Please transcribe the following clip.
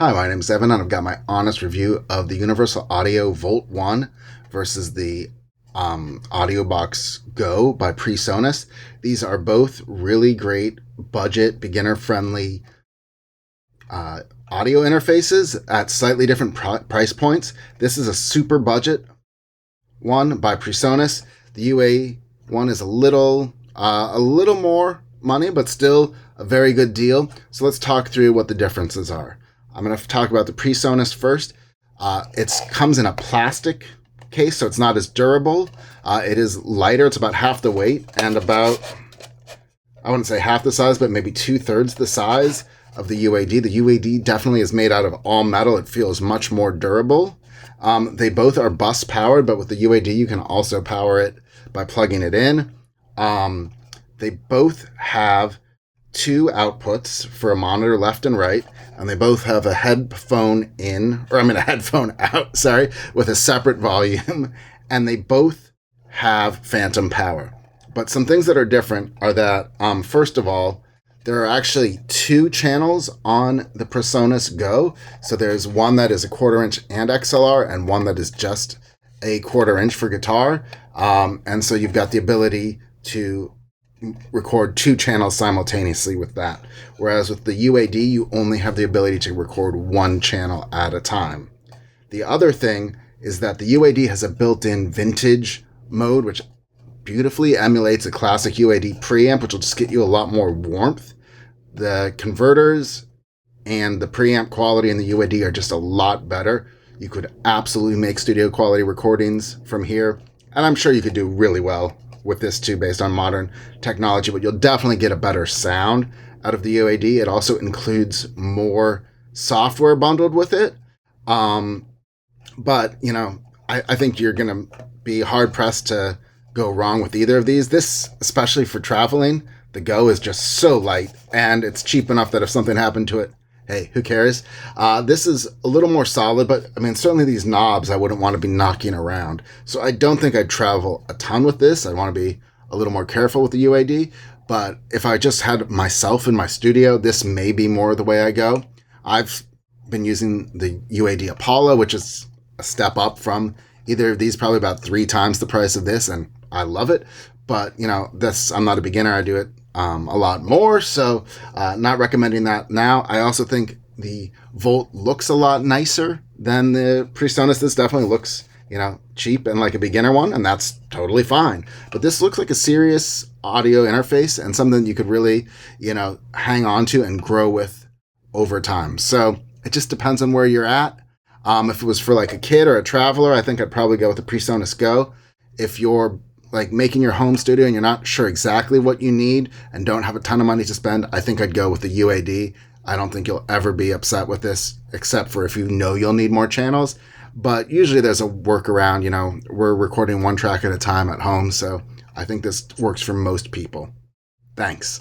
Hi, my name is Evan, and I've got my honest review of the Universal Audio Volt 1 versus the AudioBox GO by PreSonus. These are both really great, budget, beginner-friendly audio interfaces at slightly different price points. This is a super budget one by PreSonus. The UA one is a little more money, but still a very good deal. So let's talk through what the differences are. I'm going to talk about the PreSonus first. It comes in a plastic case, so it's not as durable. It is lighter. It's about half the weight and about, I wouldn't say half the size, but maybe 2/3 the size of the UAD. The UAD definitely is made out of all metal. It feels much more durable. They both are bus powered, but with the UAD, you can also power it by plugging it in. They both have two outputs for a monitor, left and right, and they both have a headphone out, with a separate volume, and they both have phantom power. But some things that are different are that, first of all, there are actually two channels on the PreSonus GO. So there's one that is a 1/4 inch and XLR, and one that is just a 1/4 inch for guitar. And so you've got the ability to record two channels simultaneously with that. Whereas with the UAD, you only have the ability to record one channel at a time. The other thing is that the UAD has a built-in vintage mode, which beautifully emulates a classic UAD preamp, which will just get you a lot more warmth. The converters and the preamp quality in the UAD are just a lot better. You could absolutely make studio quality recordings from here, and I'm sure you could do really well with this too based on modern technology, but you'll definitely get a better sound out of the UAD. It also includes more software bundled with it. But, I think you're going to be hard-pressed to go wrong with either of these. This, especially for traveling, the Go is just so light, and it's cheap enough that if something happened to it, hey, who cares? This is a little more solid, but certainly these knobs I wouldn't want to be knocking around. So I don't think I'd travel a ton with this. I want to be a little more careful with the UAD, but if I just had myself in my studio, this may be more the way I go. I've been using the UAD Apollo, which is a step up from either of these, probably about 3 times the price of this, and I love it. But, I'm not a beginner. I do it a lot more, so not recommending that now. I also think the Volt looks a lot nicer than the PreSonus. This definitely looks, cheap and like a beginner one, and that's totally fine. But this looks like a serious audio interface and something you could really, hang on to and grow with over time. So it just depends on where you're at. If it was for like a kid or a traveler, I think I'd probably go with the PreSonus GO. If you're like making your home studio and you're not sure exactly what you need and don't have a ton of money to spend, I think I'd go with the UAD. I don't think you'll ever be upset with this, except for if you'll need more channels. But usually there's a workaround. We're recording one track at a time at home, so I think this works for most people. Thanks.